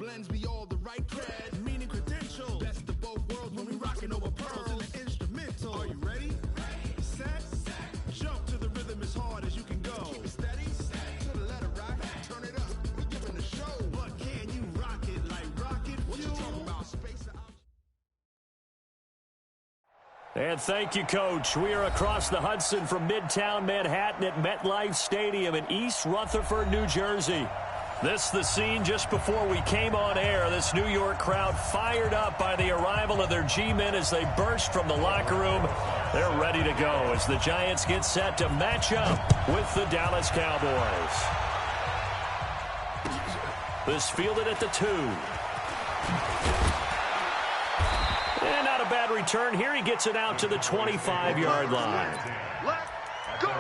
blends me all the right cred, meaning credentials. Best of both worlds when we rockin' over pearls in the instrumental. Are you ready? Set. Jump to the rhythm as hard as you can go. Keep it steady. To the letter rock. Turn it up. We giving the show. But can you rock it like rocket fuel? What you talking about? Space out. And thank you, Coach. We are across the Hudson from Midtown Manhattan at MetLife Stadium in East Rutherford, New Jersey. This is the scene just before we came on air. This New York crowd fired up by the arrival of their G-men as they burst from the locker room. They're ready to go as the Giants get set to match up with the Dallas Cowboys. This fielded at the 2. And not a bad return here. He gets it out to the 25-yard line. Let's go.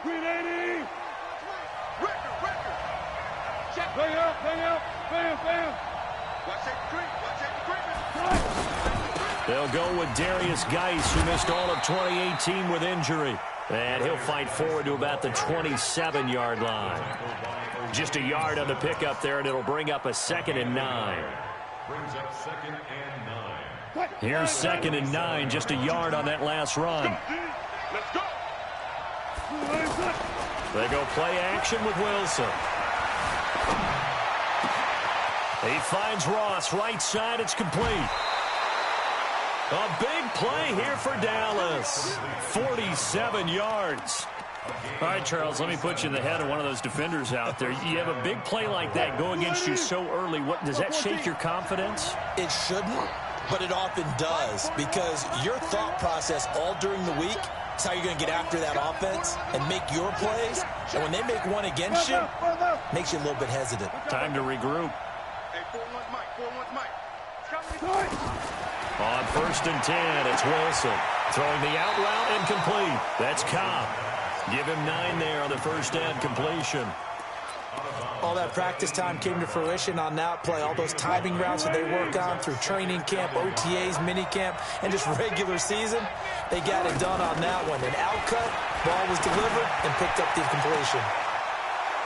Green 80! Record. Check. Bang out! Bam! Watch that creep. They'll go with Darius Geis, who missed all of 2018 with injury. And he'll fight forward to about the 27-yard line. Just a yard on the pickup there, and it'll bring up a 2nd and 9. Brings up 2nd and 9. Here's 2nd and 9, just a yard on that last run. Let's go! They go play action with Wilson. He finds Ross, right side, it's complete. A big play here for Dallas. 47 yards. All right, Charles, let me put you in the head of one of those defenders out there. You have a big play like that go against you so early. What does that shake your confidence? It shouldn't, but it often does, because your thought process all during the week is how you're going to get after that offense and make your plays. And when they make one against you, it makes you a little bit hesitant. Time to regroup. Hey, 4-1 Mike. On 1st and 10, it's Wilson. Throwing the out route and complete. That's Cobb. Give him 9 there on the first down completion. All that practice time came to fruition on that play. All those timing routes that they work on through training camp, OTAs, minicamp, and just regular season, they got it done on that one. An outcut, ball was delivered, and picked up the completion.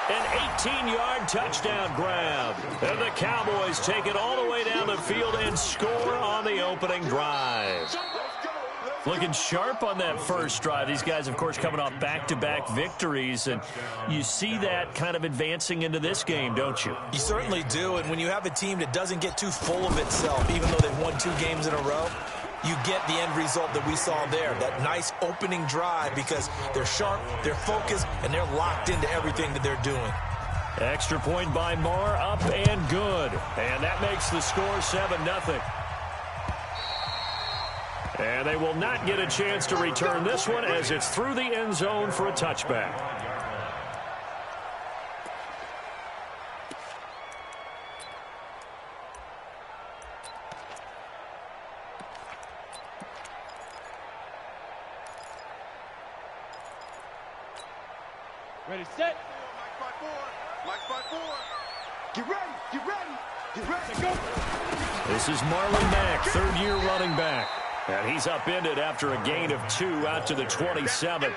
An 18-yard touchdown grab. And the Cowboys take it all the way down the field and score on the opening drive. Looking sharp on that first drive. These guys, of course, coming off back-to-back victories, and you see that kind of advancing into this game, don't you? You certainly do, and when you have a team that doesn't get too full of itself, even though they've won 2 games in a row, you get the end result that we saw there, that nice opening drive, because they're sharp, they're focused, and they're locked into everything that they're doing. Extra point by Marr, up and good. And that makes the score 7-0. And they will not get a chance to return this one as it's through the end zone for a touchback. Ready, set! Mike 5-4. Get ready. Go! This is Marlon Mack, 3rd-year running back. And he's upended after a gain of 2 out to the 27.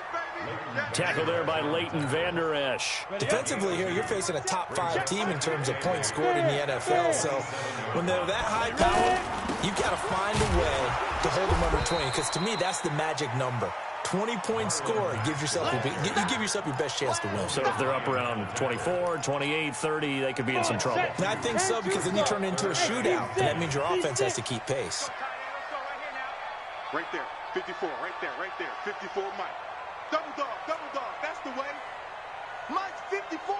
Tackle there by Leighton Vander Esch. Defensively here, you're facing a top 5 team in terms of points scored in the NFL. So when they're that high power, you've got to find a way to hold them under 20. Because to me, that's the magic number. 20-point score gives yourself you give yourself your best chance to win. So if they're up around 24, 28, 30, they could be in some trouble. And I think so, because then you turn it into a shootout, and that means your offense has to keep pace. Right there, 54, right there, 54, Mike. Double dog, that's the way. Mike's 54.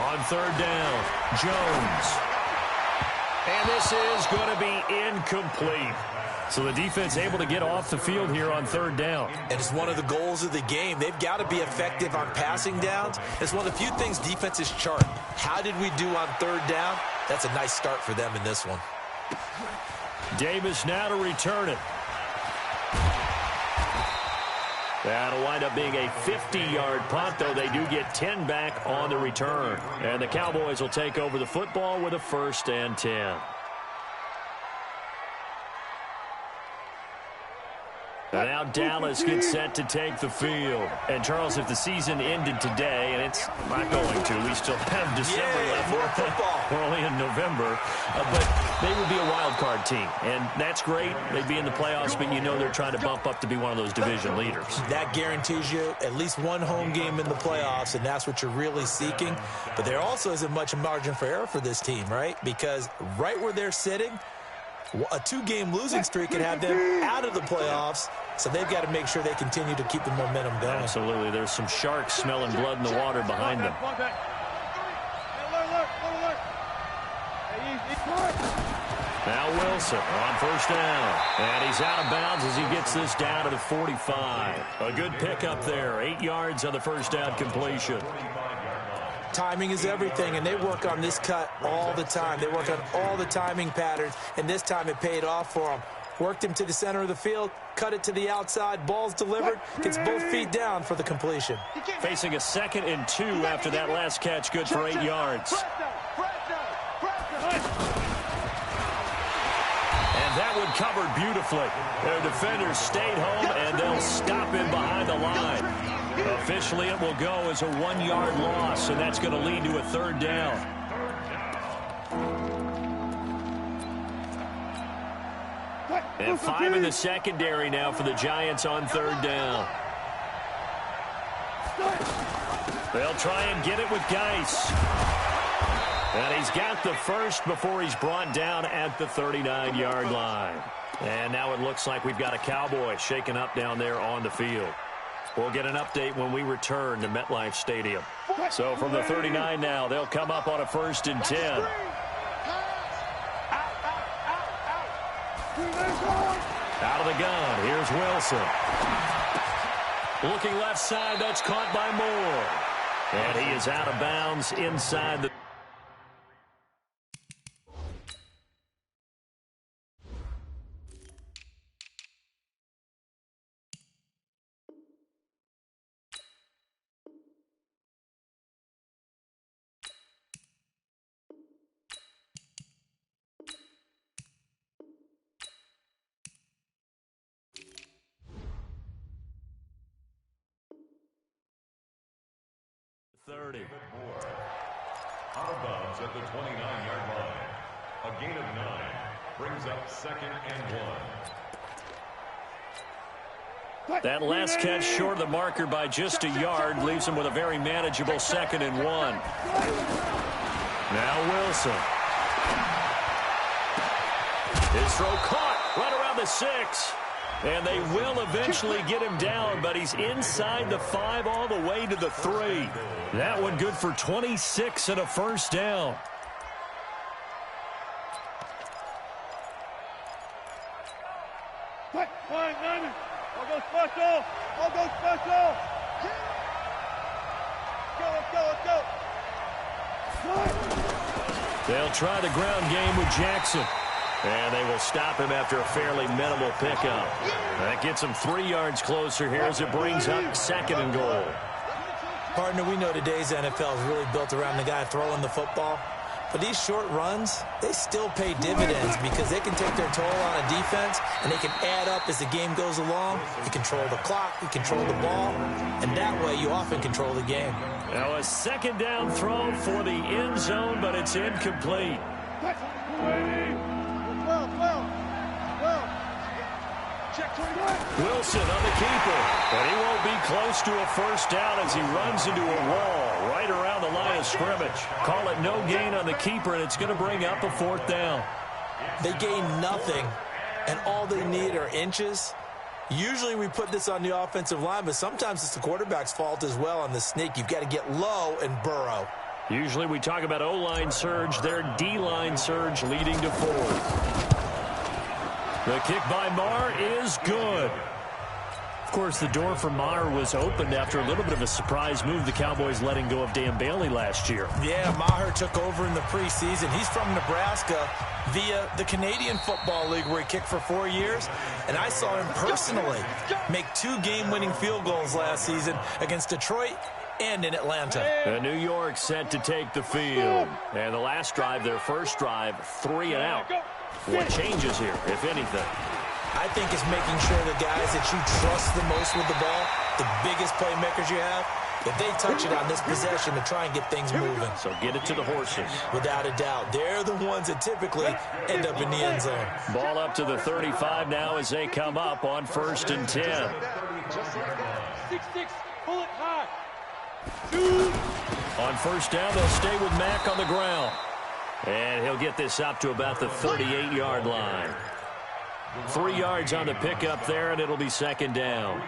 On 3rd down, Jones. And this is going to be incomplete. So the defense able to get off the field here on 3rd down. And it's one of the goals of the game. They've got to be effective on passing downs. It's one of the few things defenses chart. How did we do on 3rd down? That's a nice start for them in this one. Davis now to return it. That'll wind up being a 50-yard punt, though they do get 10 back on the return. And the Cowboys will take over the football with a 1st and 10. And now Dallas gets set to take the field. And, Charles, if the season ended today, and it's not going to, we still have December left. More football. We're only in November. But they would be a wild card team. And that's great. They'd be in the playoffs, but you know they're trying to bump up to be one of those division leaders. That guarantees you at least one home game in the playoffs, and that's what you're really seeking. But there also isn't much margin for error for this team, right? Because right where they're sitting, a 2-game losing streak could have them out of the playoffs, so they've got to make sure they continue to keep the momentum going. Absolutely. There's some sharks smelling blood in the water behind them. Now Wilson on first down. And he's out of bounds as he gets this down to the 45. A good pickup there. 8 yards on the first down completion. Timing is everything, and they work on this cut all the time. They work on all the timing patterns, and this time it paid off for them. Worked him to the center of the field, cut it to the outside, ball's delivered, gets both feet down for the completion. Facing a 2nd and 2 after that last catch, good for 8 yards. And that one covered beautifully. Their defenders stayed home, and they'll stop him behind the line. Officially, it will go as a 1-yard loss, and that's going to lead to a 3rd down. And 5 in the secondary now for the Giants on 3rd down. They'll try and get it with Geis. And he's got the first before he's brought down at the 39-yard line. And now it looks like we've got a Cowboy shaken up down there on the field. We'll get an update when we return to MetLife Stadium. So from the 39 now, they'll come up on a 1st and 10. Out of the gun, here's Wilson. Looking left side, that's caught by Moore. And he is out of bounds inside the... Out of bounds at the 29-yard line. A gain of 9 brings up 2nd and 1. That last catch short of the marker by just a yard leaves him with a very manageable 2nd and 1. Now Wilson. His throw caught right around the 6. And they will eventually get him down, but he's inside the 5 all the way to the 3. That one good for 26 and a 1st down. I'll go special. I'll go special. Let's go. They'll try the ground game with Jackson. And they will stop him after a fairly minimal pickup. That gets him 3 yards closer here as it brings up 2nd and goal. Partner, we know today's NFL is really built around the guy throwing the football. But these short runs, they still pay dividends because they can take their toll on a defense, and they can add up as the game goes along. You control the clock, you control the ball, and that way you often control the game. Now a 2nd down throw for the end zone, but it's incomplete. Wilson on the keeper, but he won't be close to a 1st down as he runs into a wall right around the line of scrimmage. Call it no gain on the keeper, and it's going to bring up a 4th down. They gain nothing, and all they need are inches. Usually we put this on the offensive line, but sometimes it's the quarterback's fault as well on the sneak. You've got to get low and burrow. Usually we talk about O-line surge, their D-line surge leading to 4th. The kick by Maher is good. Of course, the door for Maher was opened after a little bit of a surprise move, the Cowboys letting go of Dan Bailey last year. Yeah, Maher took over in the preseason. He's from Nebraska via the Canadian Football League where he kicked for 4 years. And I saw him personally make 2 game-winning field goals last season against Detroit and in Atlanta. And New York set to take the field. And the last drive, their first drive, 3 and out. What changes here, if anything? I think it's making sure the guys that you trust the most with the ball, the biggest playmakers you have, if they touch it on this possession to try and get things moving. So get it to the horses. Without a doubt. They're the ones that typically end up in the end zone. Ball up to the 35 now as they come up on 1st and 10. 6-6, pull it high. On 1st down, they'll stay with Mack on the ground. And he'll get this up to about the 38-yard line. 3 yards on the pickup there, and it'll be 2nd down.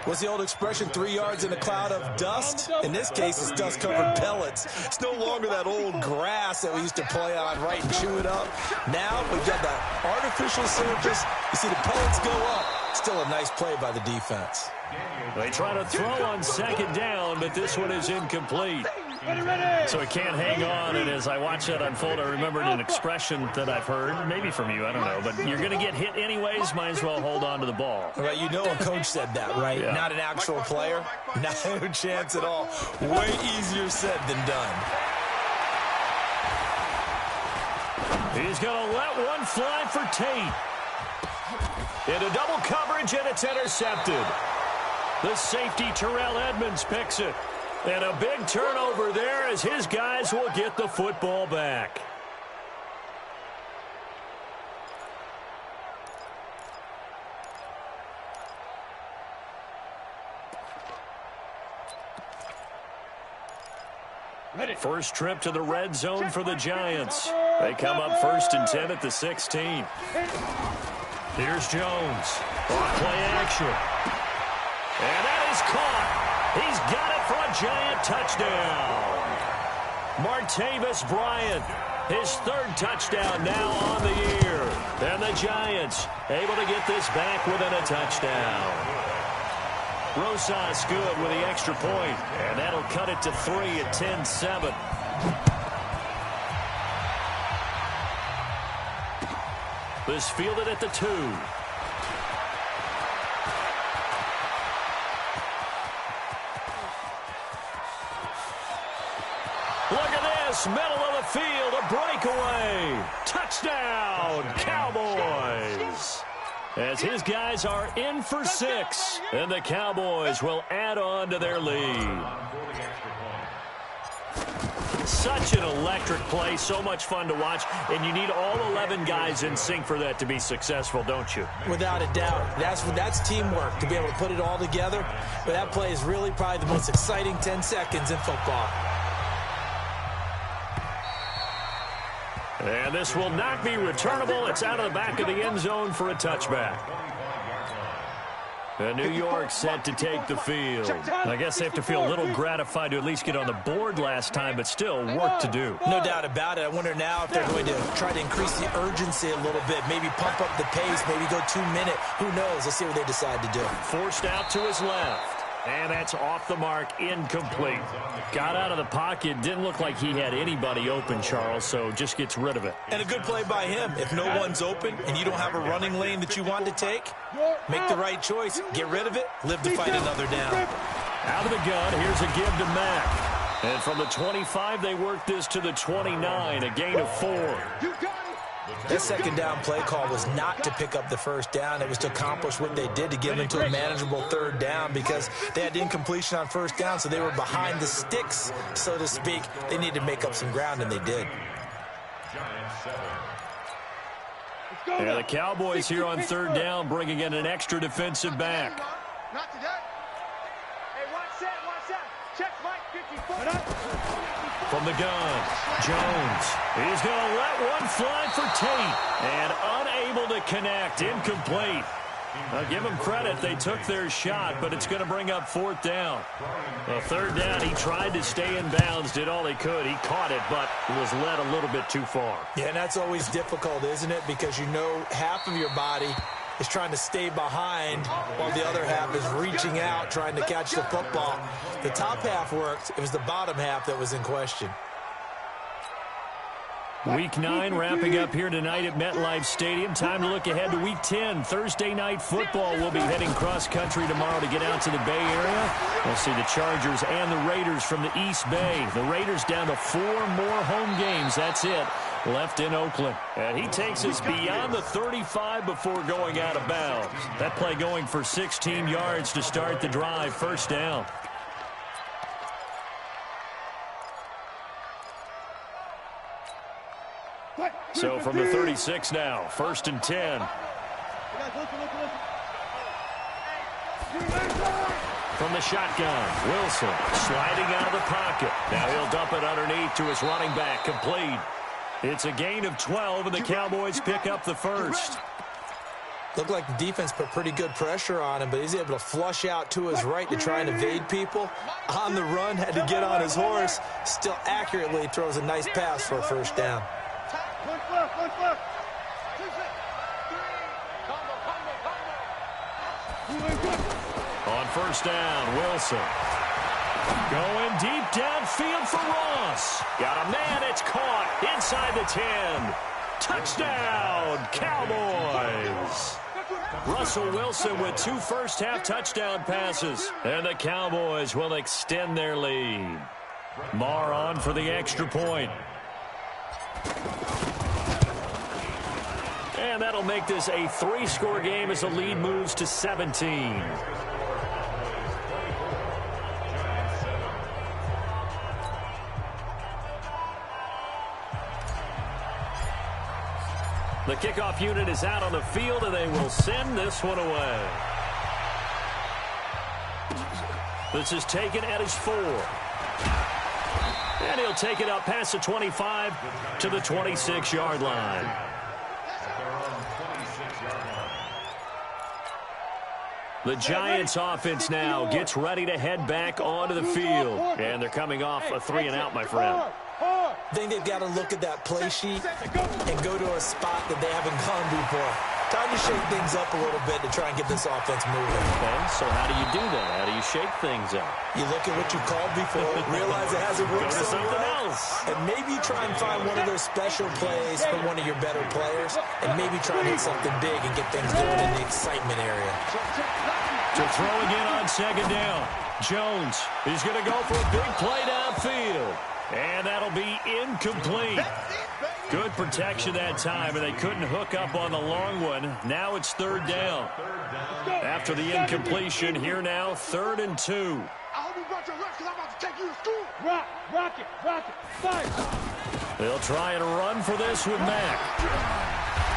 What's the old expression, 3 yards in a cloud of dust? In this case, it's dust-covered pellets. It's no longer that old grass that we used to play on, right, and chew it up. Now we've got that artificial surface. You see the pellets go up. Still a nice play by the defense. They try to throw on 2nd down, but this one is incomplete. So it can't hang on, and as I watch that unfold, I remembered an expression that I've heard, maybe from you, I don't know, but you're going to get hit anyways, might as well hold on to the ball. Well, you know a coach said that, right? Yeah. Not an actual player. No chance at all. Way easier said than done. He's going to let one fly for Tate. Into double coverage, and it's intercepted. The safety, Terrell Edmonds, picks it. And a big turnover there as his guys will get the football back. First trip to the red zone for the Giants. They come up 1st and 10 at the 16. Here's Jones. On play action. And that is caught. He's got it for a Giant touchdown. Martavis Bryant, his 3rd touchdown now on the year. And the Giants able to get this back within a touchdown. Rosas good with the extra point, and that'll cut it to 3 at 10-7. This fielded at the 2. Look at this, middle of the field, a breakaway. Touchdown, Cowboys. As his guys are in for 6, and the Cowboys will add on to their lead. Such an electric play, so much fun to watch, and you need all 11 guys in sync for that to be successful, don't you? Without a doubt. That's teamwork, to be able to put it all together. But that play is really probably the most exciting 10 seconds in football. And this will not be returnable. It's out of the back of the end zone for a touchback. And New York set to take the field. I guess they have to feel a little gratified to at least get on the board last time, but still work to do. No doubt about it. I wonder now if they're going to try to increase the urgency a little bit, maybe pump up the pace, maybe go 2 minute. Who knows? Let's see what they decide to do. Forced out to his left. And that's off the mark, incomplete. Got out of the pocket, didn't look like he had anybody open, Charles, so just gets rid of it. And a good play by him. If no one's open and you don't have a running lane that you want to take, make the right choice. Get rid of it, live to fight another down. Out of the gun, here's a give to Mack. And from the 25, they work this to the 29, a gain of 4. That 2nd down play call was not to pick up the 1st down. It was to accomplish what they did, to get them into a manageable 3rd down, because they had incompletion on 1st down, so they were behind the sticks, so to speak. They needed to make up some ground, and they did. Yeah, the Cowboys here on 3rd down, bringing in an extra defensive back. Not today. Hey, watch that. Check Mike, 50 foot. From the gun, Jones. He's going to let one fly for Tate. And unable to connect, incomplete. I'll give him credit. They took their shot, but it's going to bring up 4th down. Well, 3rd down, he tried to stay in bounds, did all he could. He caught it, but was led a little bit too far. Yeah, and that's always difficult, isn't it? Because you know half of your body is trying to stay behind while the other half is reaching out, trying to catch the football. The top half worked. It was the bottom half that was in question. Week 9 wrapping up here tonight at MetLife Stadium. Time to look ahead to Week 10. Thursday night football. We'll be heading cross-country tomorrow to get out to the Bay Area. We'll see the Chargers and the Raiders from the East Bay. The Raiders down to 4 more home games. That's it. left in Oakland. And he takes us beyond the 35 before going out of bounds. That play going for 16 yards to start the drive. First down. So from the 36 now, 1st and 10. From the shotgun, Wilson sliding out of the pocket. Now he'll dump it underneath to his running back, complete. It's a gain of 12, and the Cowboys pick up the first. Looked like the defense put pretty good pressure on him, but he's able to flush out to his right to try and evade people. On the run, had to get on his horse. Still accurately throws a nice pass for a first down. On first down, Wilson. Going deep downfield for Ross. Got a man, it's caught inside the 10. Touchdown, Cowboys. Russell Wilson with 2 first-half touchdown passes. And the Cowboys will extend their lead. Marr on for the extra point. And that'll make this a 3-score game as the lead moves to 17. The kickoff unit is out on the field, and they will send this one away. This is taken at his 4. And he'll take it up past the 25 to the 26-yard line. The Giants offense now gets ready to head back onto the field. And they're coming off a 3-and-out, my friend. I think they've got to look at that play sheet and go to a spot that they haven't gone before. Time to shake things up a little bit to try and get this offense moving. Okay, so how do you do that? How do you shake things up? You look at what you called before, realize it hasn't worked Go to something else. and maybe try and find one of those special plays from one of your better players, and maybe try and hit something big and get things going in the excitement area. To throw again on second down. Jones, he's going to go for a big play downfield. And that'll be incomplete. Good protection that time, and they couldn't hook up on the long one. Now it's 3rd down. After the incompletion, here now, 3rd and 2. I hope you brought your lunch because I'm about to take you to school. Rock it, fight. They'll try and run for this with Mack.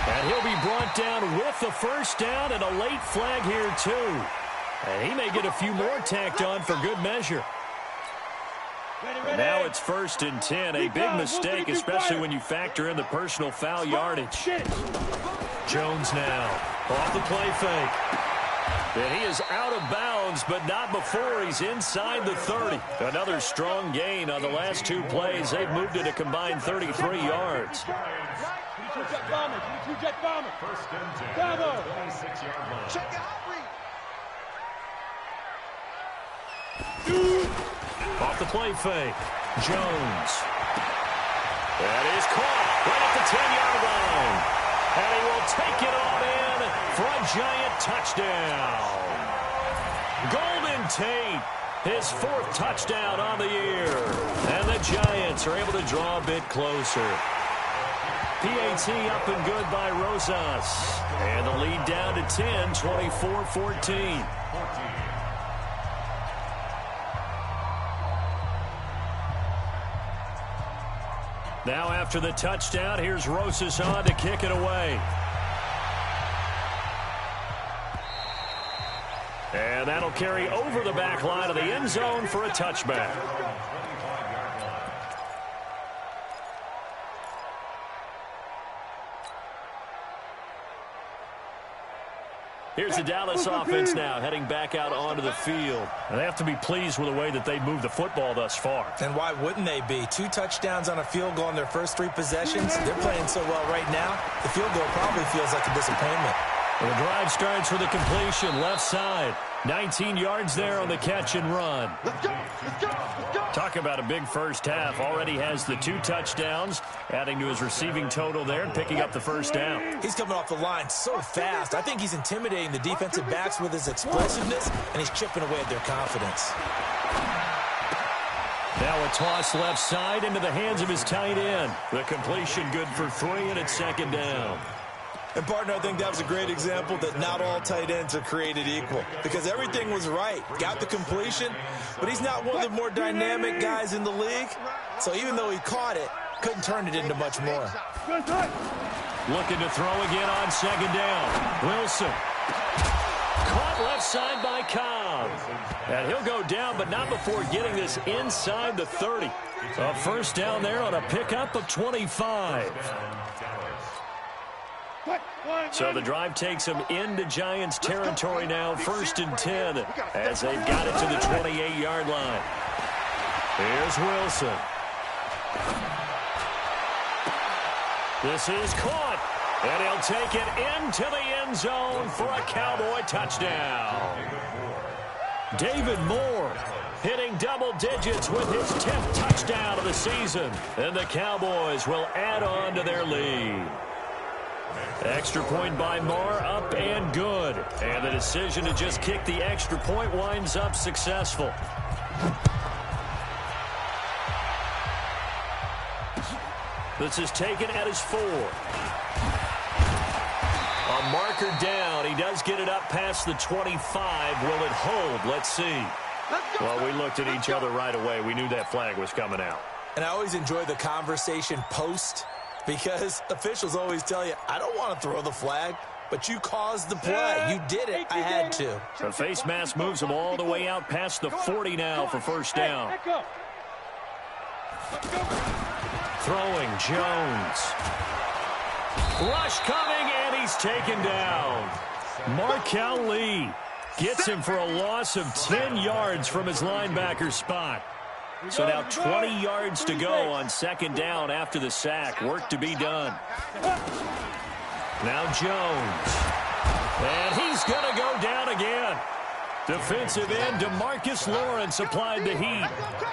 And he'll be brought down with the first down and a late flag here, too. And he may get a few more tacked on for good measure. Now it's 1st and 10. A big mistake, especially when you factor in the personal foul yardage. Jones now off the play fake. And he is out of bounds, but not before he's inside the 30. Another strong gain on the last 2 plays. They've moved it a combined 33 yards. Off the play fake. Jones. That is caught right at the 10-yard line. And he will take it all in for a Giant touchdown. Golden Tate, his 4th touchdown on the year. And the Giants are able to draw a bit closer. PAT up and good by Rosas. And the lead down to 10, 24-14. Now after the touchdown, here's Rosas on to kick it away. And that'll carry over the back line of the end zone for a touchback. Here's the Dallas offense now heading back out onto the field. And they have to be pleased with the way that they've moved the football thus far. And why wouldn't they be? 2 touchdowns on a field goal in their first 3 possessions. They're playing so well right now, the field goal probably feels like a disappointment. Well, the drive starts with a completion left side. 19 yards there on the catch and run. Let's go. Talk about a big first half. Already has the 2 touchdowns, adding to his receiving total there and picking up the first down. He's coming off the line so fast. I think he's intimidating the defensive backs with his explosiveness, and he's chipping away at their confidence. Now a toss left side into the hands of his tight end. The completion good for 3, and it's second down. And, partner, I think that was a great example that not all tight ends are created equal, because everything was right. Got the completion, but he's not one of the more dynamic guys in the league. So even though he caught it, couldn't turn it into much more. Looking to throw again on second down. Wilson. Caught left side by Cobb. And he'll go down, but not before getting this inside the 30. A first down there on a pickup of 25. So the drive takes them into Giants territory now, 1st and 10, as they've got it to the 28-yard line. Here's Wilson. This is caught, and he'll take it into the end zone for a Cowboy touchdown. David Moore hitting double digits with his 10th touchdown of the season, and the Cowboys will add on to their lead. Extra point by Moore, up and good. And the decision to just kick the extra point winds up successful. This is taken at his 4. A marker down. He does get it up past the 25. Will it hold? Let's see. Well, we looked at each other right away. We knew that flag was coming out. And I always enjoy the conversation post, because officials always tell you, I don't want to throw the flag, but you caused the play. You did it. I had to. The face mask moves him all the way out past the 40 now for first down. Throwing Jones. Rush coming, and he's taken down. Markel Lee gets him for a loss of 10 yards from his linebacker spot. So now 20 yards to go on second down after the sack. Work to be done. Now Jones. And he's going to go down again. Defensive end DeMarcus Lawrence applied the heat.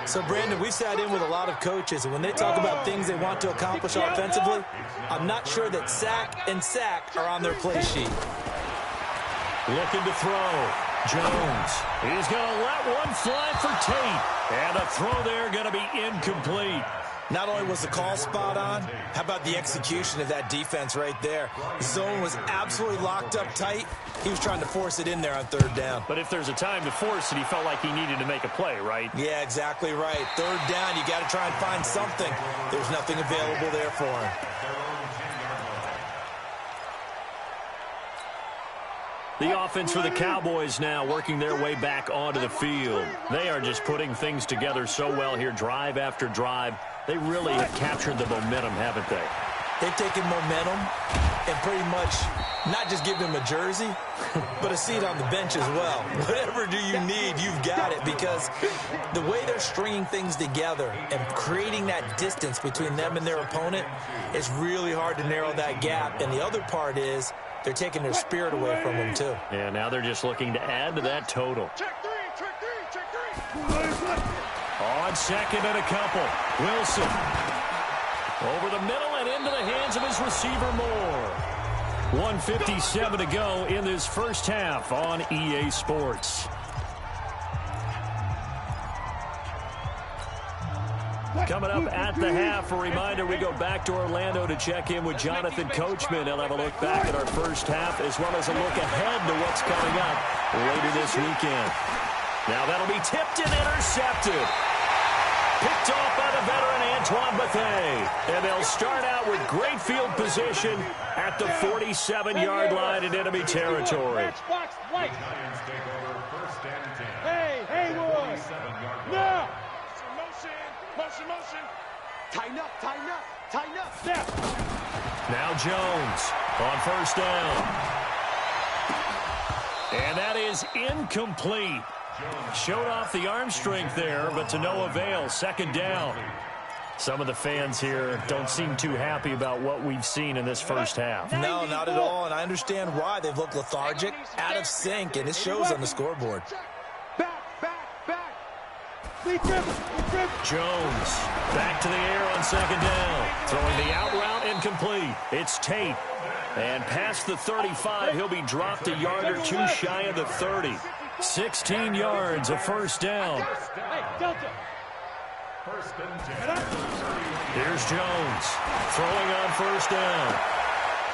So, Brandon, we sat in with a lot of coaches, and when they talk about things they want to accomplish offensively, I'm not sure that sack and sack are on their play sheet. Looking to throw. Jones. He's going to let one fly for Tate. And a throw there going to be incomplete. Not only was the call spot on, how about the execution of that defense right there? The zone was absolutely locked up tight. He was trying to force it in there on third down. But if there's a time to force it, he felt like he needed to make a play, right? Yeah, exactly right. Third down, you got to try and find something. There's nothing available there for him. The offense for the Cowboys now working their way back onto the field. They are just putting things together so well here, drive after drive. They really have captured the momentum, haven't they? They've taken momentum and pretty much not just given him a jersey, but a seat on the bench as well. Whatever do you need, you've got it, because the way they're stringing things together and creating that distance between them and their opponent is really hard to narrow that gap. And the other part is they're taking their spirit away from them, too. Yeah, now they're just looking to add to that total. Check three. On second and a couple. Wilson. Over the middle and into the hands of his receiver Moore. 1:57 to go in this first half on EA Sports. Coming up at the half, a reminder, we go back to Orlando to check in with Jonathan Coachman. He'll have a look back at our first half as well as a look ahead to what's coming up later this weekend. Now that'll be tipped and intercepted. Picked off by the veteran Antoine Bethea. And they'll start out with great field position at the 47-yard line in enemy territory. Hey, Wood. No. Motion. Tighten up. Step. Now Jones on first down. And that is incomplete. Showed off the arm strength there, but to no avail. Second down. Some of the fans here don't seem too happy about what we've seen in this first half. No, not at all, and I understand why. They've looked lethargic, out of sync, and it shows on the scoreboard. Back. Jones back to the air on second down. Throwing the out route incomplete. It's Tate. And past the 35, he'll be dropped a yard or two shy of the 30. 16 yards, a first down. Hey, Delta. First and 10. Here's Jones throwing on first down.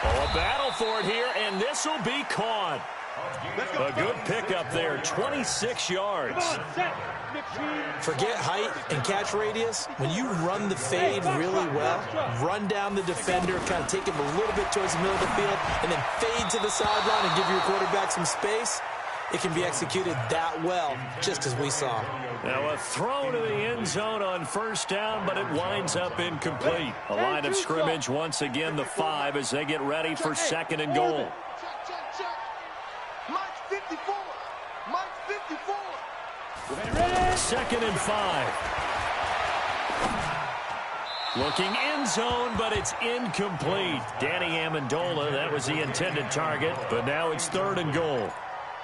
Oh, a battle for it here, and this will be caught. A good pickup there, 26 yards. Forget height and catch radius. When you run the fade really well, run down the defender, kind of take him a little bit towards the middle of the field, and then fade to the sideline and give your quarterback some space, it can be executed that well, just as we saw. Now a throw to the end zone on first down, but it winds up incomplete. A line of scrimmage once again, the 5, as they get ready for second and goal. Mike's 54. Mike's 54. Second and 5. Looking end zone, but it's incomplete. Danny Amendola, that was the intended target, but now it's third and goal.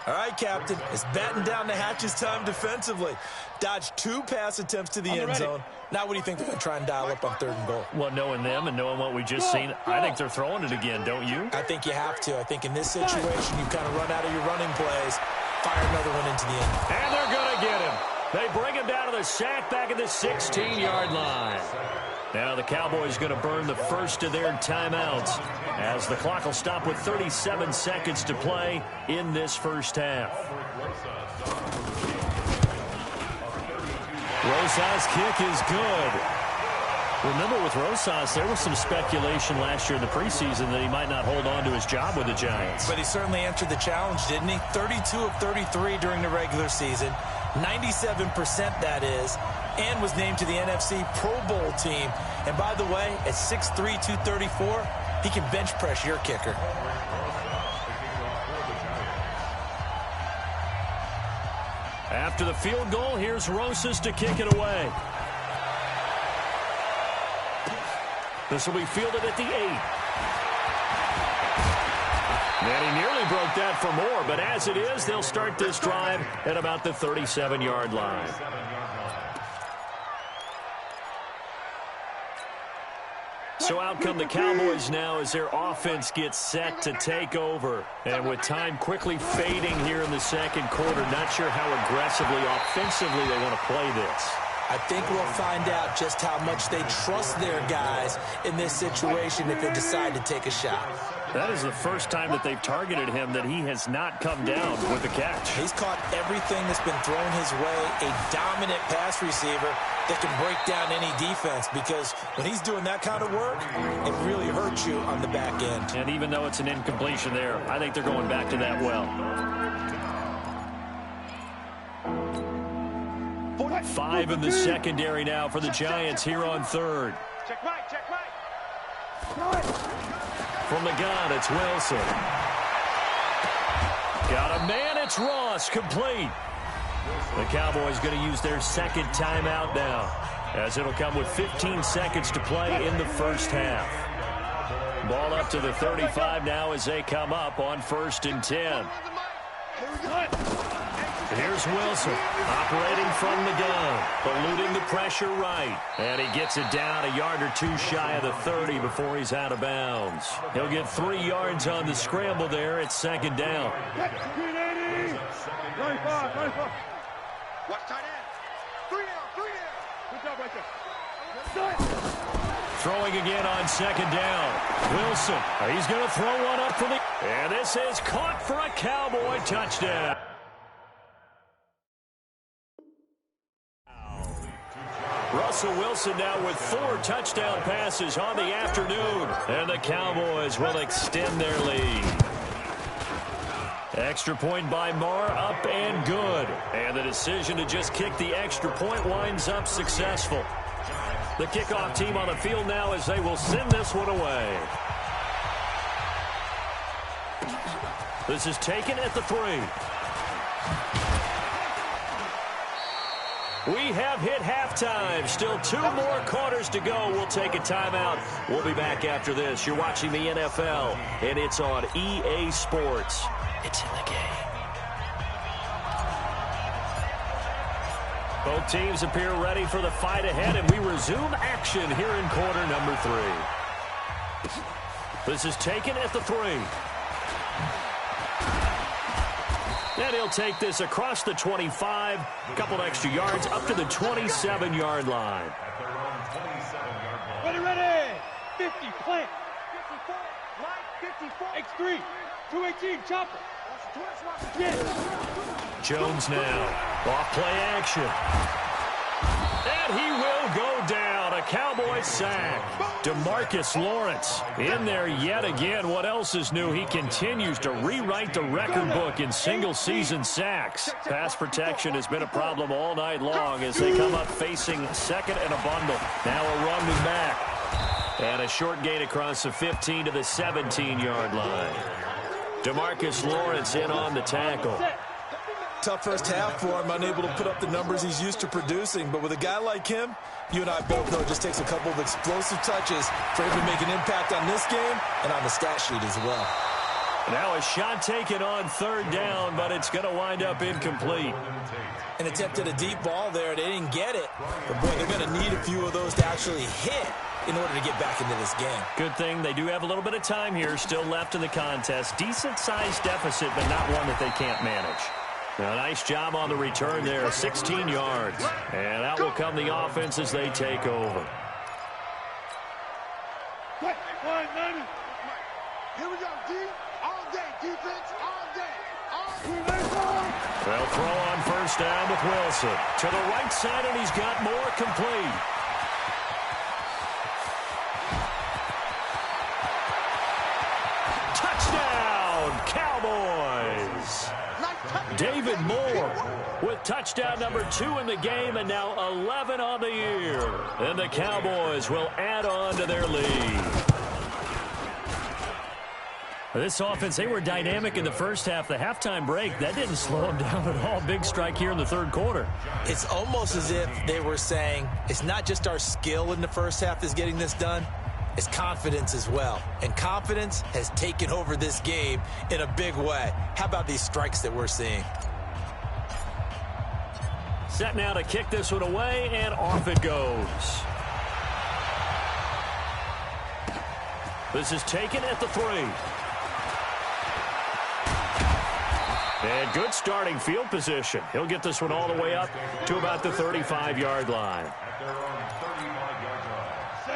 All right, Captain, it's batten down the hatches time defensively. Dodged 2 pass attempts to the end zone. Now what do you think they're going to try and dial up on third and goal? Well, knowing them and knowing what we just seen, I think they're throwing it again, don't you? I think you have to. I think in this situation, you kind of run out of your running plays, fire another one into the end. And they're going to get him. They bring him down to the sack back at the 16-yard line. Now the Cowboys going to burn the first of their timeouts as the clock will stop with 37 seconds to play in this first half. Rosas' kick is good. Remember, with Rosas, there was some speculation last year in the preseason that he might not hold on to his job with the Giants. But he certainly answered the challenge, didn't he? 32 of 33 during the regular season, 97% that is, and was named to the NFC Pro Bowl team. And by the way, at 6'3", 234, he can bench press your kicker. After the field goal, here's Rosas to kick it away. This will be fielded at the 8. And he nearly broke that for more, but as it is, they'll start this drive at about the 37-yard line. So out come the Cowboys now as their offense gets set to take over. And with time quickly fading here in the second quarter, not sure how aggressively, offensively they want to play this. I think we'll find out just how much they trust their guys in this situation if they decide to take a shot. That is the first time that they've targeted him that he has not come down with the catch. He's caught everything that's been thrown his way, a dominant pass receiver that can break down any defense, because when he's doing that kind of work, it really hurts you on the back end. And even though it's an incompletion there, I think they're going back to that well. 5 in the secondary now for the Giants here on third. Check right, check right. From the gun, it's Wilson. Got a man, it's Ross, complete. The Cowboys going to use their second timeout now, as it'll come with 15 seconds to play in the first half. Ball up to the 35 now as they come up on 1st and 10. Here's Wilson, operating from the gun, eluding the pressure right. And he gets it down a yard or 2 shy of the 30 before he's out of bounds. He'll get 3 yards on the scramble there at second down. Watch tight end. 3 down. Good job right there. Throwing again on second down. Wilson, he's going to throw one up for the... And this is caught for a Cowboy touchdown. Russell Wilson now with 4 touchdown passes on the afternoon. And the Cowboys will extend their lead. Extra point by Marr, up and good. And the decision to just kick the extra point winds up successful. The kickoff team on the field now as they will send this one away. This is taken at the 3. We have hit halftime. Still 2 more quarters to go. We'll take a timeout. We'll be back after this. You're watching the NFL, and it's on EA Sports. It's in the game. Both teams appear ready for the fight ahead, and we resume action here in quarter number 3. This is taken at the 3. And he'll take this across the 25, a couple extra yards, up to the 27-yard line. Ready. 50, plant. 54, line 54. X3, 218, chopper. Yeah. Jones now, off play action. And he will go down, a Cowboy sack. DeMarcus Lawrence in there yet again. What else is new? He continues to rewrite the record book in single-season sacks. Pass protection has been a problem all night long as they come up facing second and a bundle. Now a run to back. And a short gain across the 15 to the 17-yard line. DeMarcus Lawrence in on the tackle. Tough first half for him, unable to put up the numbers he's used to producing. But with a guy like him, you and I both know it just takes a couple of explosive touches for him to make an impact on this game and on the stat sheet as well. Now a shot taken on third down, but it's going to wind up incomplete. An attempt at a deep ball there. They didn't get it. But, boy, they're going to need a few of those to actually hit in order to get back into this game. Good thing they do have a little bit of time here still left in the contest. Decent-sized deficit, but not one that they can't manage. A nice job on the return there, 16 yards. And out will come the offense as they take over. Quick, 190. Here we go, D. All day, defense, all day. All day. They'll throw on first down with Wilson. To the right side, and he's got more complete. Touchdown, Cowboys! David Moore with touchdown number 2 in the game and now 11 on the year. And the Cowboys will add on to their lead. This offense, they were dynamic in the first half. The halftime break, that didn't slow them down at all. Big strike here in the third quarter. It's almost as if they were saying, it's not just our skill in the first half that's getting this done. It's confidence as well. And confidence has taken over this game in a big way. How about these strikes that we're seeing? Set now to kick this one away, and off it goes. This is taken at the 3. And good starting field position. He'll get this one all the way up to about the 35-yard line.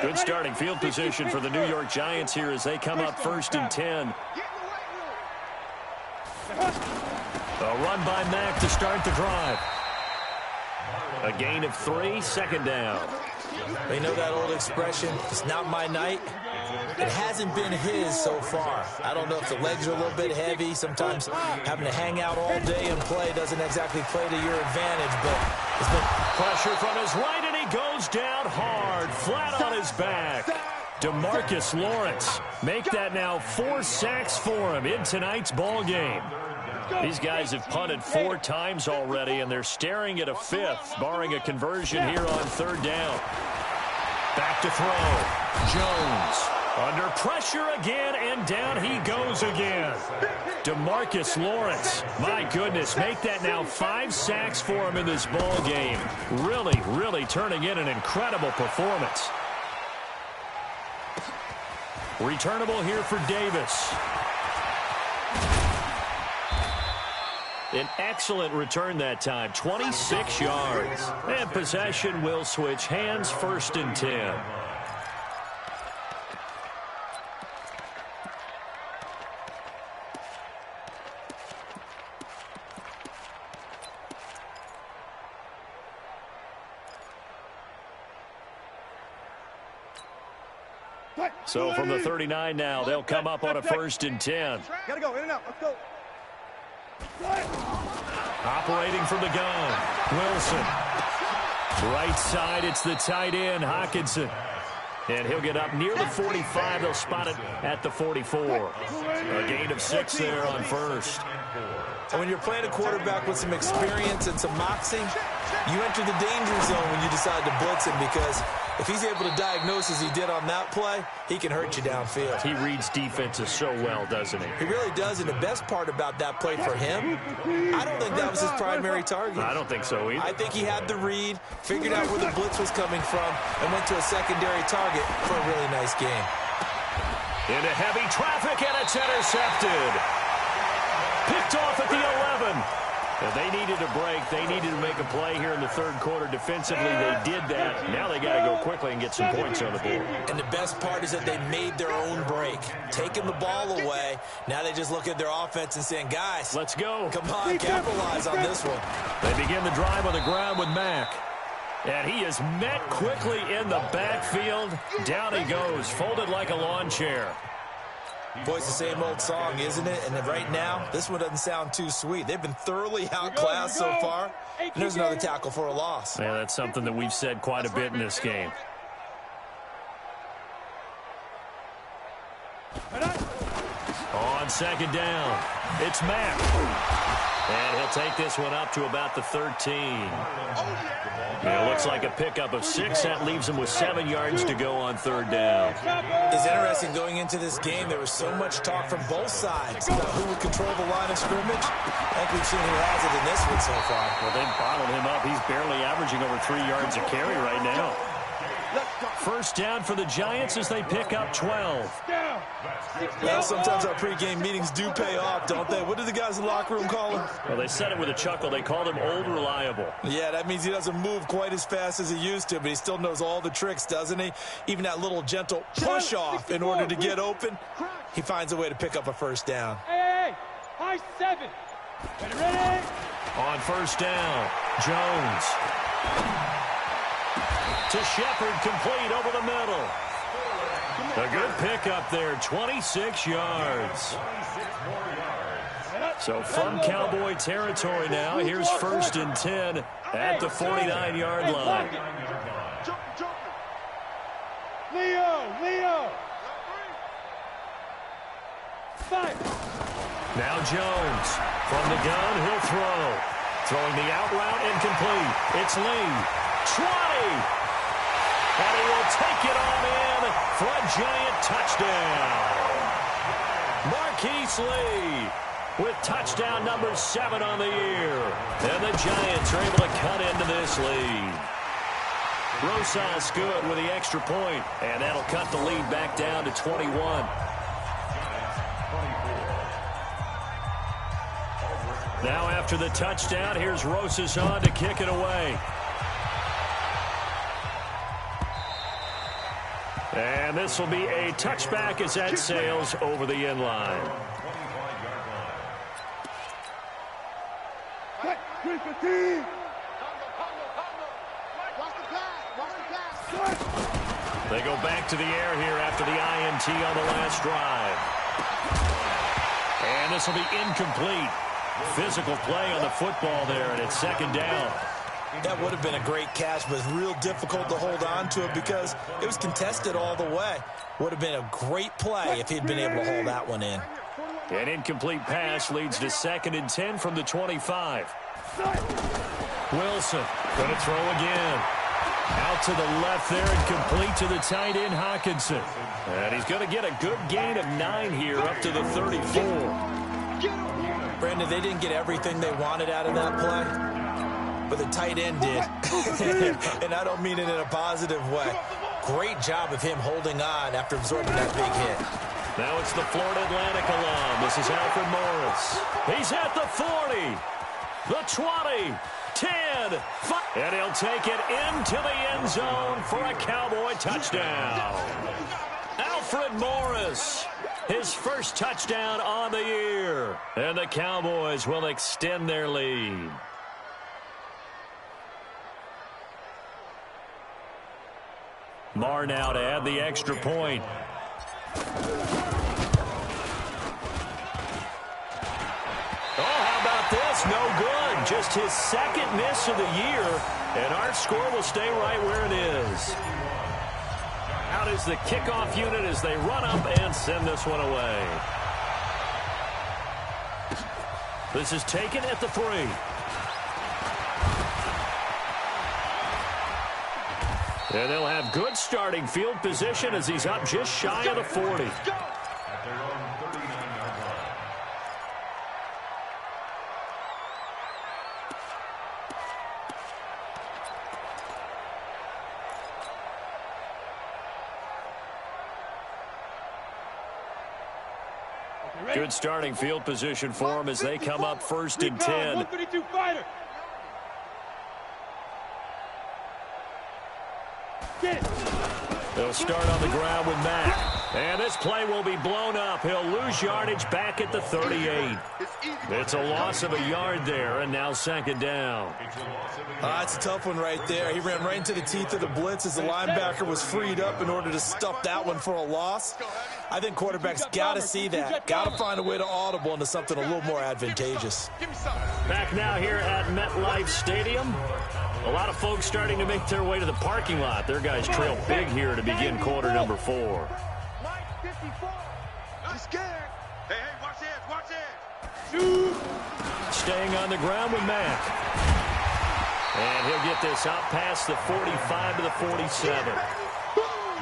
Good starting field position for the New York Giants here as they come up 1st and 10. A run by Mack to start the drive. A gain of 3, second down. They know that old expression, it's not my night. It hasn't been his so far. I don't know if the legs are a little bit heavy. Sometimes having to hang out all day and play doesn't exactly play to your advantage, but it's been pressure from his right, and he goes down hard, flat on his back. DeMarcus Lawrence make that now 4 sacks for him in tonight's ball game. These guys have punted 4 times already, and they're staring at a 5th, barring a conversion here on third down. Back to throw. Jones under pressure again, and down he goes again. DeMarcus Lawrence, my goodness, make that now 5 sacks for him in this ball game. Really, really turning in an incredible performance. Returnable here for Davis. An excellent return that time, 26 yards. And possession will switch hands, 1st and 10. So from the 39 now, they'll come up on a 1st and 10. Gotta go, in and out, let's go. Operating from the gun, Wilson. Right side, it's the tight end, Hockenson. And he'll get up near the 45. They'll spot it at the 44. A gain of 6 there on 1st. And when you're playing a quarterback with some experience and some moxie, you enter the danger zone when you decide to blitz him, because if he's able to diagnose as he did on that play, he can hurt you downfield. He reads defenses so well, doesn't he? He really does, and the best part about that play for him, I don't think that was his primary target. I don't think so either. I think he had the read, figured out where the blitz was coming from, and went to a secondary target for a really nice game. Into heavy traffic, and it's intercepted. Picked off at the 11. If they needed a break, they needed to make a play here in the third quarter. Defensively, they did that. Now they got to go quickly and get some points on the board. And the best part is that they made their own break, taking the ball away. Now they just look at their offense and saying, guys, let's go. Come on, capitalize on this one. They begin the drive on the ground with Mack. And he is met quickly in the backfield. Down he goes, folded like a lawn chair. Boy, it's the same old song, isn't it? And right now, this one doesn't sound too sweet. They've been thoroughly outclassed so far. And there's another tackle for a loss. Yeah, that's something that we've said quite a bit in this game. On second down, it's Mack. And he'll take this one up to about the 13. It looks like a pickup of 6. That leaves him with 7 yards to go on third down. It's interesting going into this game. There was so much talk from both sides about who would control the line of scrimmage. I think we've seen who has it in this one so far. Well, they've bottled him up. He's barely averaging over 3 yards a carry right now. First down for the Giants as they pick up 12. Well, sometimes our pregame meetings do pay off, don't they? What did the guys in the locker room call him? Well, they said it with a chuckle. They called him Old Reliable. Yeah, that means he doesn't move quite as fast as he used to, but he still knows all the tricks, doesn't he? Even that little gentle push-off in order to get open, he finds a way to pick up a first down. Hey, high 7. Ready? On first down, Jones. To Shepard, complete over the middle. A good pickup there, 26 yards. So from Cowboy territory now, here's 1st and 10 at the 49-yard line. Leo. Five. Now Jones from the gun, he'll throw. Throwing the out route incomplete. It's Lee. 20. And he will take it on in for a giant touchdown. Marquise Lee with touchdown number 7 on the year. And the Giants are able to cut into this lead. Rosas good with the extra point, and that'll cut the lead back down to 21. Now after the touchdown, here's Rosas on to kick it away. And this will be a touchback as that sails over the end line. They go back to the air here after the INT on the last drive. And this will be incomplete. Physical play on the football there, and it's second down. That would have been a great catch, but it's real difficult to hold on to it because it was contested all the way. Would have been a great play if he'd been able to hold that one in. An incomplete pass leads to 2nd and 10 from the 25. Wilson going to throw again. Out to the left there and complete to the tight end Hawkinson. And he's going to get a good gain of 9 here up to the 34. Brandon, they didn't get everything they wanted out of that play, but the tight end did. And I don't mean it in a positive way. Great job of him holding on after absorbing that big hit. Now it's the Florida Atlantic alum. This is Alfred Morris. He's at the 40, the 20, 10, 5. And he'll take it into the end zone for a Cowboy touchdown. Alfred Morris, his first touchdown on the year. And the Cowboys will extend their lead. Marr now to add the extra point. Oh, how about this? No good. Just his second miss of the year, and our score will stay right where it is. Out is the kickoff unit as they run up and send this one away. This is taken at the 3. And they'll have good starting field position as he's up just shy of the 40. Good starting field position for them as they come up 1st and 10. 152 fighter. Get it. They'll start on the ground with Mack. And this play will be blown up. He'll lose yardage back at the 38. It's a loss of a yard there, and now 2nd down. That's a tough one right there. He ran right into the teeth of the blitz as the linebacker was freed up in order to stuff that one for a loss. I think quarterbacks got to see that. Got to find a way to audible into something a little more advantageous. Back now here at MetLife Stadium. A lot of folks starting to make their way to the parking lot. Their guys trail big here to begin quarter number 4. Mike 54. I'm scared. Hey, watch this, watch this. Shoot. Staying on the ground with Mack. And he'll get this out past the 45 to the 47.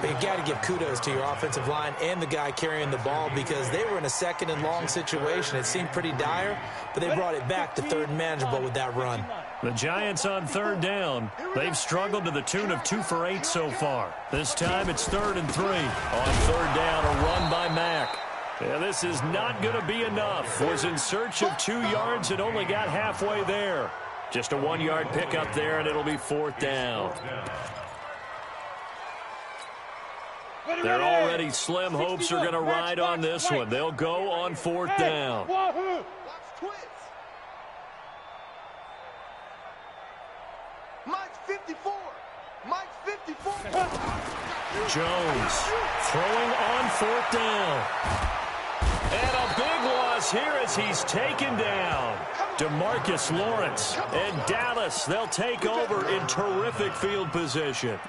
But you got to give kudos to your offensive line and the guy carrying the ball because they were in a 2nd and long situation. It seemed pretty dire, but they brought it back to 3rd and manageable with that run. The Giants on 3rd down. They've struggled to the tune of 2 for 8 so far. This time it's 3rd and 3. On 3rd down, a run by Mack. Yeah, this is not going to be enough. Was in search of 2 yards and only got halfway there. Just a 1-yard pickup there, and it'll be 4th down. They're already slim hopes are going to ride on this one. They'll go on 4th down. Mike 54. Mike 54. Jones throwing on 4th down. And a big loss here as he's taken down. DeMarcus Lawrence and Dallas, they'll take over in terrific field position.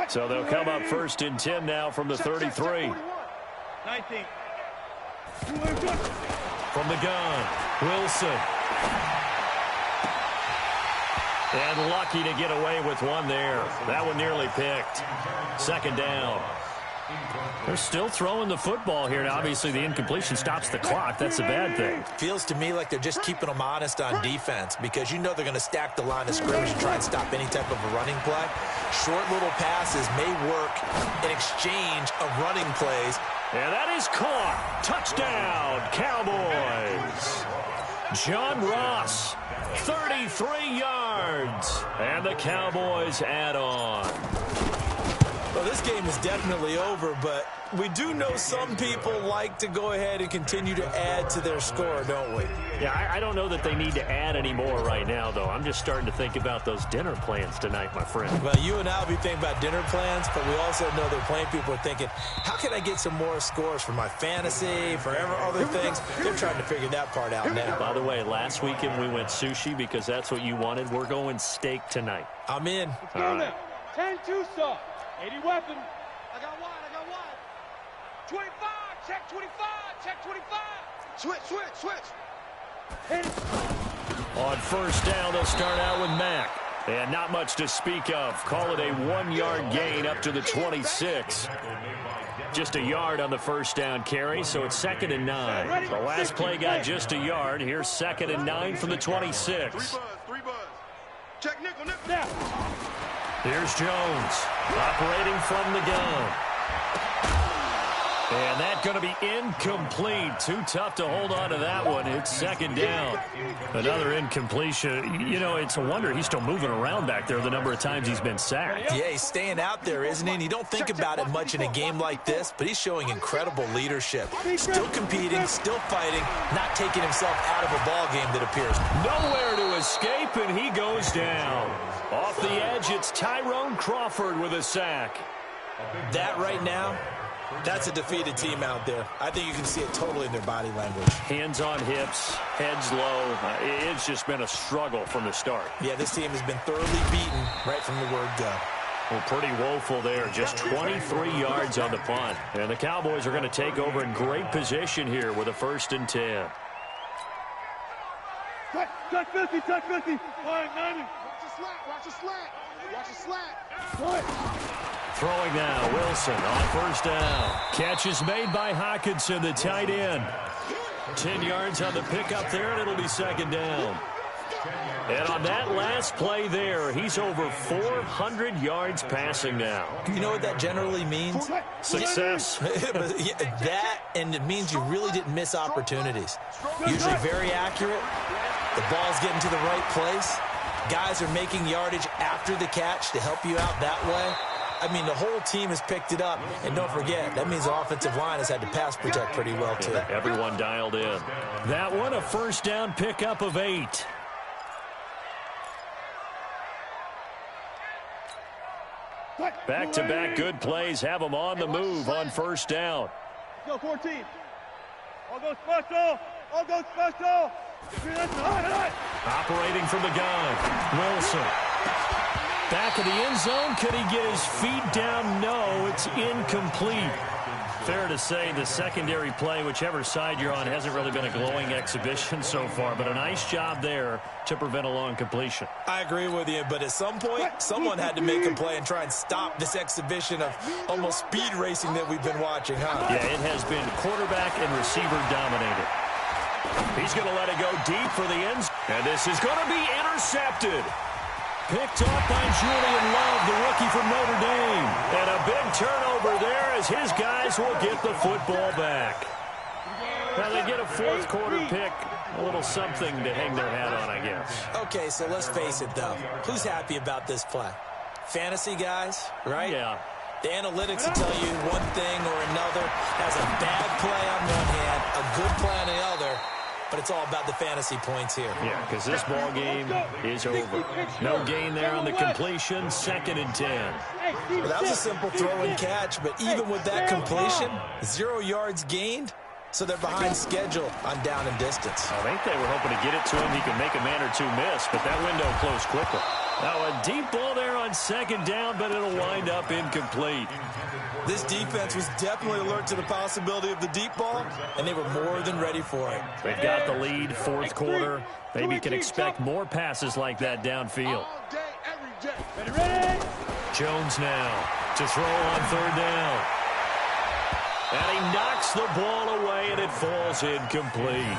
So they'll come up 1st and 10 now from the 33. 19. From the gun, Wilson. And lucky to get away with one there. That one nearly picked. 2nd down. They're still throwing the football here. Now, obviously, the incompletion stops the clock. That's a bad thing. Feels to me like they're just keeping them honest on defense because you know they're going to stack the line of scrimmage and try and stop any type of a running play. Short little passes may work in exchange of running plays. And that is caught. Touchdown, Cowboys. John Ross, 33 yards. And the Cowboys add on. Well, this game is definitely over, but we do know some people like to go ahead and continue to add to their score, don't we? Yeah, I don't know that they need to add any more right now, though. I'm just starting to think about those dinner plans tonight, my friend. Well, you and I will be thinking about dinner plans, but we also know that plenty of people are thinking, how can I get some more scores for my fantasy, for other things? They're trying to figure that part out now. By the way, last weekend we went sushi because that's what you wanted. We're going steak tonight. I'm in. All right. 10-2 saw. 80 weapon. I got one. 25. Check 25. Check 25. Switch. Hit it. On 1st down, they'll start out with Mack. And not much to speak of. Call it a 1-yard gain up to the 26. Just a yard on the 1st down carry, so it's 2nd and 9. The last play got just a yard. Here's 2nd and 9 from the 26. 3 buzz. Check nickel. Now. Here's Jones operating from the gun. And that's going to be incomplete. Too tough to hold on to that one. It's 2nd down. Another incompletion. You know, it's a wonder he's still moving around back there the number of times he's been sacked. Yeah, he's staying out there, isn't he? And you don't think about it much in a game like this, but he's showing incredible leadership. Still competing, still fighting, not taking himself out of a ball game that appears. Nowhere to escape, and he goes down. Off the edge, it's Tyrone Crawford with a sack. That right now, that's a defeated team out there. I think you can see it totally in their body language. Hands on hips, heads low. It's just been a struggle from the start. Yeah, this team has been thoroughly beaten right from the word go. Well, pretty woeful there. Just 23 yards on the punt. And the Cowboys are going to take over in great position here with a 1st and 10. Touch 50. 90. Watch the slack. What? Throwing now, Wilson on 1st down. Catch is made by Hockenson, the tight end. 10 yards on the pickup there, and it'll be 2nd down. And on that last play there, he's over 400 yards passing now. You know what that generally means? Success. That, and it means you really didn't miss opportunities. Usually very accurate. The ball's getting to the right place. Guys are making yardage after the catch to help you out that way. I mean, the whole team has picked it up. And don't forget, that means the offensive line has had to pass protect pretty well, too. Everyone dialed in. That one, a first down pickup of 8. Back-to-back good plays have them on the move on first down. Go 14. All go special. All go special. Operating from the gun, Wilson. Back of the end zone. Could he get his feet down? No, it's incomplete. Fair to say the secondary play, whichever side you're on, hasn't really been a glowing exhibition so far, but a nice job there to prevent a long completion. I agree with you, but at some point, someone had to make a play and try and stop this exhibition of almost speed racing that we've been watching, huh? Yeah, it has been quarterback and receiver dominated. He's going to let it go deep for the end zone, and this is going to be intercepted. Picked off by Julian Love, the rookie from Notre Dame. And a big turnover there as his guys will get the football back. Now they get a fourth quarter pick, a little something to hang their hat on, I guess. Okay, so let's face it, though. Who's happy about this play? Fantasy guys, right? Yeah. The analytics will tell you one thing or another. Has a bad play on one hand, a good play on the other. But it's all about the fantasy points here. Yeah, because this ball game is over. No gain there on the completion. 2nd and 10. Well, that was a simple throw and catch, but even with that completion, 0 yards gained, so they're behind schedule on down and distance. I think they were hoping to get it to him. He could make a man or two miss, but that window closed quickly. Now a deep ball there on 2nd down, but it'll wind up incomplete. This defense was definitely alert to the possibility of the deep ball, and they were more than ready for it. They've got the lead, 4th quarter. Maybe you can expect more passes like that downfield. Jones now to throw on 3rd down. And he knocks the ball away, and it falls incomplete.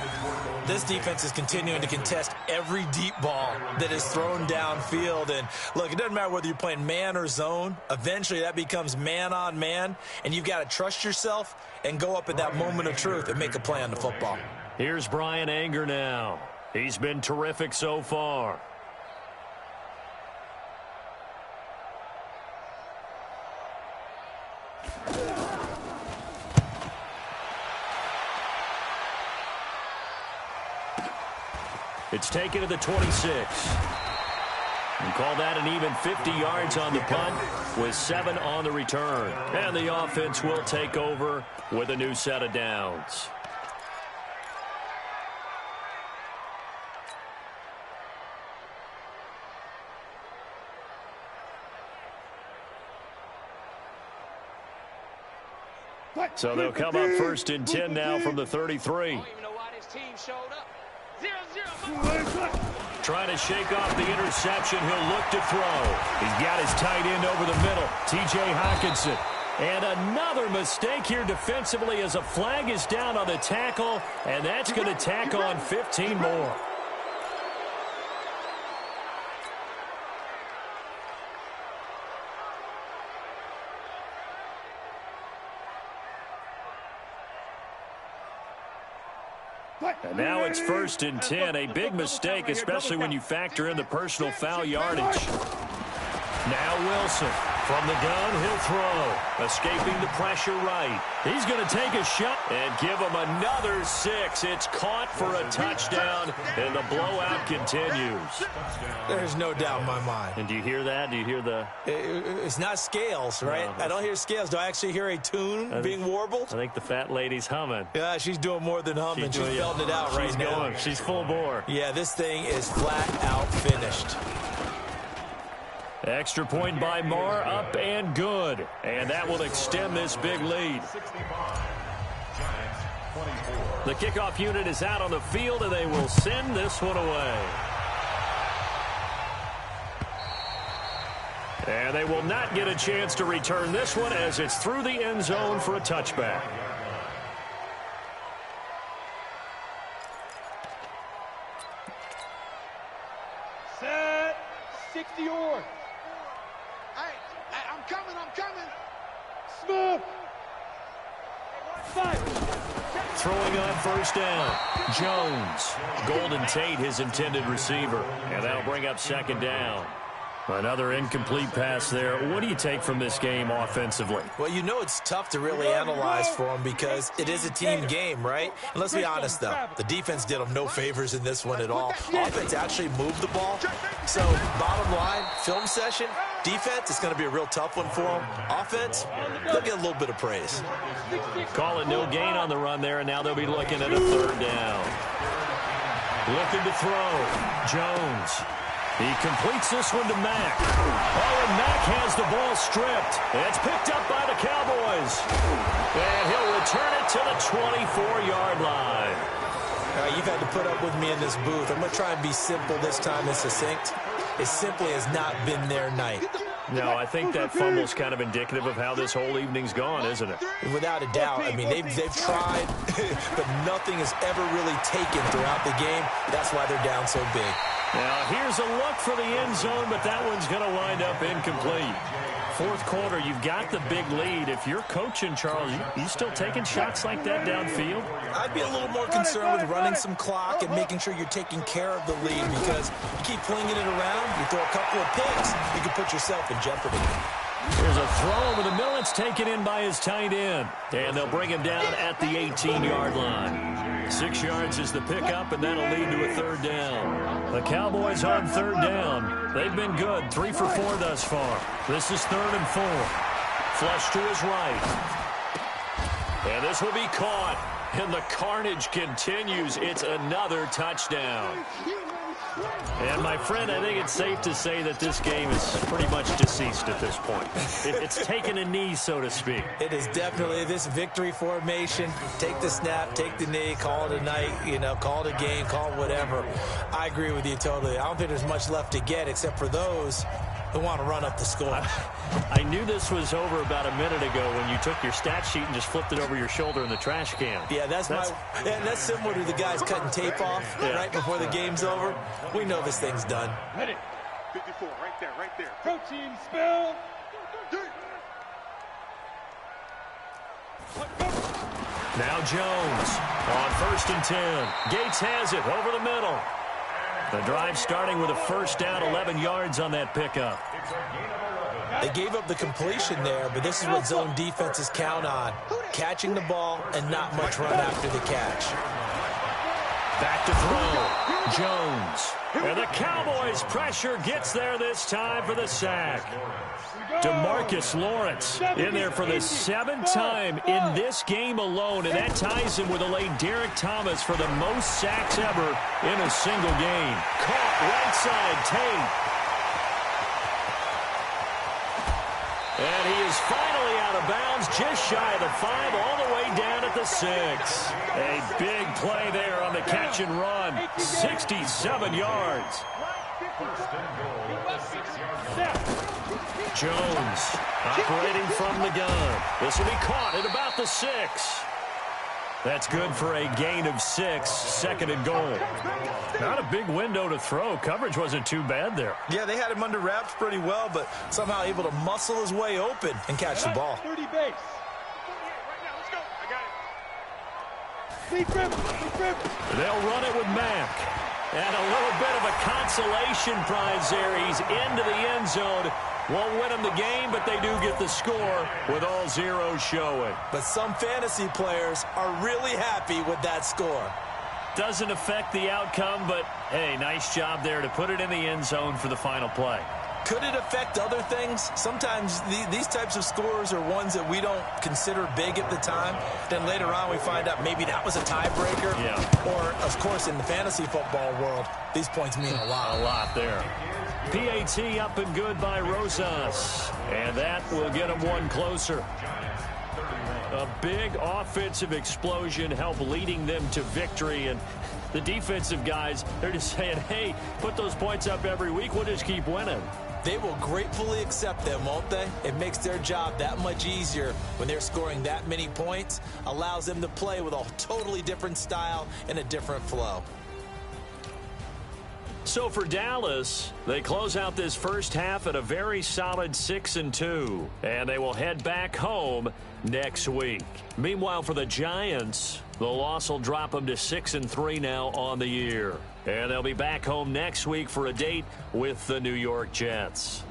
This defense is continuing to contest every deep ball that is thrown downfield. And, look, it doesn't matter whether you're playing man or zone. Eventually, that becomes man on man, and you've got to trust yourself and go up at that moment of truth and make a play on the football. Here's Brian Anger now. He's been terrific so far. It's taken to the 26. And call that an even 50 yards on the punt with 7 on the return. And the offense will take over with a new set of downs. So they'll come up 1st and 10 now from the 33. I don't even know why this team showed up. 0-0. Trying to shake off the interception. He'll look to throw. He's got his tight end over the middle, T.J. Hockenson. And another mistake here defensively as a flag is down on the tackle, and that's going to tack on 15 more. And now it's 1st and 10. A big mistake, especially when you factor in the personal foul yardage. Now Wilson from the gun. He'll throw. Escaping the pressure right. He's going to take a shot and give him another 6. It's caught for a touchdown, and the blowout continues. There's no doubt in my mind. And do you hear that? Do you hear the... It's not scales, right? No, I don't hear scales. Do I actually hear a tune being warbled? I think the fat lady's humming. Yeah, she's doing more than humming. She's belting it out right now. She's full bore. Yeah, this thing is flat out finished. Extra point by Marr, up and good. And that will extend this big lead. The kickoff unit is out on the field, and they will send this one away. And they will not get a chance to return this one as it's through the end zone for a touchback. 60 or. Hey, I'm coming. Smooth. Five. Throwing on first down, Jones. Golden Tate, his intended receiver. And that'll bring up second down. Another incomplete pass there. What do you take from this game offensively? Well, you know it's tough to really analyze for them because it is a team game, right? And let's be honest, though. The defense did them no favors in this one at all. Offense actually moved the ball. So, bottom line, film session, defense is going to be a real tough one for them. Offense, they'll get a little bit of praise. Call it no gain on the run there, and now they'll be looking at a third down. Looking to throw. Jones. He completes this one to Mack. Oh, and Mack has the ball stripped. It's picked up by the Cowboys. And he'll return it to the 24-yard line. You've had to put up with me in this booth. I'm going to try and be simple this time and succinct. It simply has not been their night. No, I think that fumble's kind of indicative of how this whole evening's gone, isn't it? Without a doubt. I mean, they've tried, but nothing has ever really taken throughout the game. That's why they're down so big. Now, here's a look for the end zone, but that one's going to wind up incomplete. Fourth quarter, you've got the big lead. If you're coaching, Charles, you still taking shots like that downfield? I'd be a little more concerned with running some clock and making sure you're taking care of the lead because you keep flinging it around, you throw a couple of picks, you can put yourself in jeopardy. There's a throw over the middle. It's taken in by his tight end. And they'll bring him down at the 18-yard line. 6 yards is the pickup, and that'll lead to a third down. The Cowboys on third down. They've been good, 3 for 4 thus far. This is 3rd and 4. Flush to his right. And this will be caught. And the carnage continues. It's another touchdown. And, my friend, I think it's safe to say that this game is pretty much deceased at this point. It's taken a knee, so to speak. It is definitely this victory formation. Take the snap, take the knee, call it a night, call it a game, call it whatever. I agree with you totally. I don't think there's much left to get except for those who want to run up the score. I knew this was over about a minute ago when you took your stat sheet and just flipped it over your shoulder in the trash can. Yeah, that's similar to the guys cutting tape off right before the game's over. We know this thing's done. 54, right there. Protein spill. Now Jones on 1st and 10. Gates has it over the middle. The drive starting with a first down, 11 yards on that pickup. They gave up the completion there, but this is what zone defenses count on. Catching the ball and not much run after the catch. Back to throw. Jones. And the Cowboys' pressure gets there this time for the sack. DeMarcus Lawrence in there for the 7th time in this game alone, and that ties him with a late Derek Thomas for the most sacks ever in a single game. Caught right side, Tate. And he is finally out of bounds, just shy of the 5, all the way down at the 6. A big play there on the catch and run, 67 yards. Jones operating from the gun. This will be caught at about the 6. That's good for a gain of 6, 2nd and goal. Not a big window to throw. Coverage wasn't too bad there. Yeah, they had him under wraps pretty well, but somehow able to muscle his way open and catch the ball. 30 base. They'll run it with Mack. And a little bit of a consolation prize there. He's into the end zone. Won't win them the game, but they do get the score with all zeros showing. But some fantasy players are really happy with that score. Doesn't affect the outcome, but, hey, nice job there to put it in the end zone for the final play. Could it affect other things? Sometimes these types of scores are ones that we don't consider big at the time. Then later on we find out maybe that was a tiebreaker. Yeah. Or, of course, in the fantasy football world, these points mean a lot. A lot there. PAT up and good by Rosas. And that will get him one closer. A big offensive explosion helped leading them to victory. And the defensive guys, they're just saying, hey, put those points up every week. We'll just keep winning. They will gratefully accept them, won't they? It makes their job that much easier when they're scoring that many points. Allows them to play with a totally different style and a different flow. So for Dallas, they close out this first half at a very solid 6-2, and they will head back home next week. Meanwhile, for the Giants, the loss will drop them to 6-3 now on the year. And they'll be back home next week for a date with the New York Jets.